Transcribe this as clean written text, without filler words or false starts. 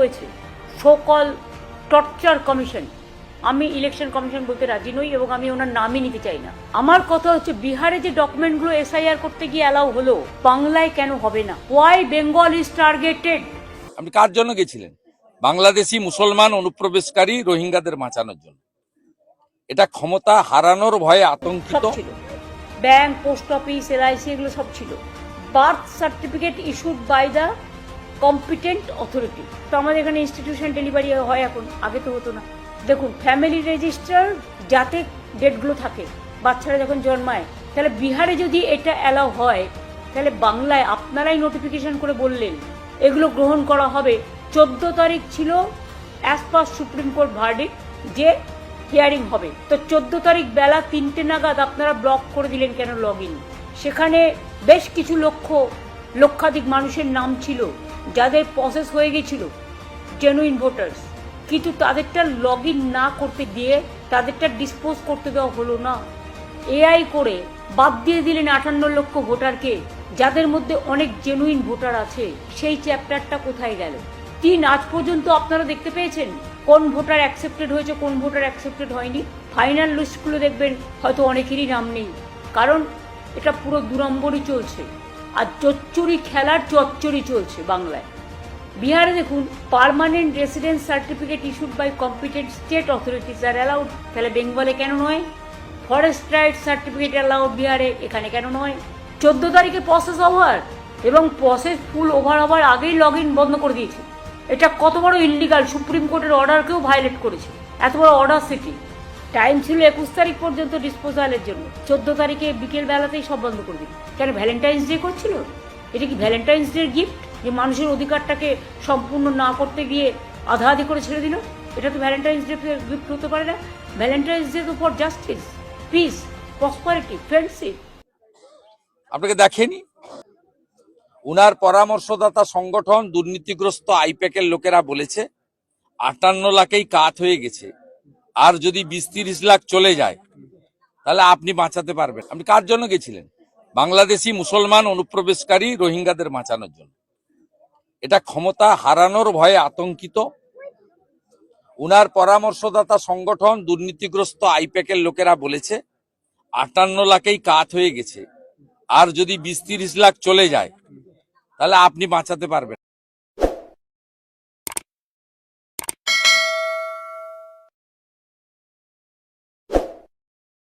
হয়েছে সোকল torture commission. আমি election commission বলতে রাজি নই এবং আমি ওনার নামই নিতে চাই না। আমার কথা হচ্ছে বিহারে যে ডকুমেন্টগুলো এসআইআর করতে গিয়ে অ্যালাউ হলো, বাংলায় কেন হবে না? Why Bengal is targeted? আপনি কার জন্য গেছিলেন? বাংলাদেশি মুসলমান অনুপ্রবেশকারী রোহিঙ্গাদের বাঁচানোর জন্য। এটা ক্ষমতা হারানোর ভয়ে সব আতঙ্কিত। ছিল, ব্যাংক, পোস্ট অফিস, এলআইসি, এগুলো সব ছিল। Birth certificate issued by the competent authority. তো আমাদের এখানে ইনস্টিটিউশন ডেলিভারি হয় এখন, আগে তো হতো না। দেখুন, ফ্যামিলি রেজিস্টার যাতে ডেটগুলো থাকে, বাচ্চারা যখন জন্মায়, তাহলে বিহারে যদি এটা অ্যালাউ হয়, তাহলে বাংলায় আপনারাই নোটিফিকেশন করে বললেন এগুলো গ্রহণ করা হবে। 14 তারিখ ছিল as per supreme court verdict যে হিয়ারিং হবে। তো 14 তারিখ বেলা 3টে নাগাদ আপনারা ব্লক করে দিলেন কেন লগ ইন? সেখানে বেশ কিছু লক্ষাধিক মানুষের নাম ছিল যাদের প্রসেস হয়ে গেছিল, জেনুইন ভোটার্স, কিন্তু তাদেরটা লগ ইন না করতে দিয়ে তাদেরটা ডিসপোজ করতে দেওয়া হলো না। এআই করে বাদ দিয়ে দিলেন 58 লক্ষ ভোটারকে, যাদের মধ্যে অনেক জেনুইন ভোটার আছে। সেই চ্যাপ্টারটা কোথায় গেল? আজ পর্যন্ত আপনারা দেখতে পেয়েছেন কোন ভোটার অ্যাকসেপ্টেড হয়েছে, কোন ভোটার অ্যাকসেপ্টেড হয়নি? ফাইনাল লিস্টগুলো দেখবেন হয়তো অনেকেরই নাম নেই, কারণ এটা পুরো দুরম্বরই চলছে আর চচ্চড়ি খেলার চচ্চড়ি চলছে বাংলায়। বিহারে দেখুন, permanent residence certificate issued by competent state authorities are allowed. তাহলে বেঙ্গলে কেন নয়? ফরেস্ট রাইটস সার্টিফিকেট অ্যালাউড বিহারে, এখানে কেন নয়? 14 তারিখে প্রসেস ওভার, এবং প্রসেস ফুল ওভার হওয়ার আগেই লগ ইন বন্ধ করে দিয়েছে। এটা কত বড় ইল্লিগাল! সুপ্রিম কোর্টের অর্ডারকেও ভায়োলেট করেছে। এত বড় অর্ডার সিটি। টাইম ছিল 21 তারিখ পর্যন্ত ডিসপোজালের জন্য, 14 তারিখে বিকেল বেলাতেই সব বন্ধ করে দিল। কেন? ভ্যালেন্টাইন্স ডে করছিল? এটা কি ভ্যালেন্টাইন্স ডে গিফট যে মানুষের অধিকারটাকে সম্পূর্ণ না করতে গিয়ে আধা আধি করে ছেড়ে দিল? এটা তো ভ্যালেন্টাইন্স ডে গিফট হতে পারে না। ভ্যালেন্টাইন্স ডে তো for justice, piece, prosperity, friendship. আপনাকে দেখেনি? উনার পরামর্শদাতা সংগঠন দুর্নীতিগ্রস্ত আইপ্যাকের লোকেরা বলেছে 58 লাখেই কাত হয়ে গেছে, আর যদি 20-30 লাখ চলে যায় তাহলে আপনি বাঁচাতে পারবেন। আপনি কার জন্য গেছিলেন? বাংলাদেশি মুসলমান অনুপ্রবেশকারী রোহিঙ্গাদের বাঁচানোর জন্য। এটা ক্ষমতা হারানোর ভয়ে আতঙ্কিত। উনার পরামর্শদাতা সংগঠন দুর্নীতিগ্রস্ত আইপ্যাকের লোকেরা বলেছে 58 লাখেই কাত হয়ে গেছে, আর যদি 20-30 লাখ চলে যায় তাহলে আপনি বাঁচাতে পারবেন।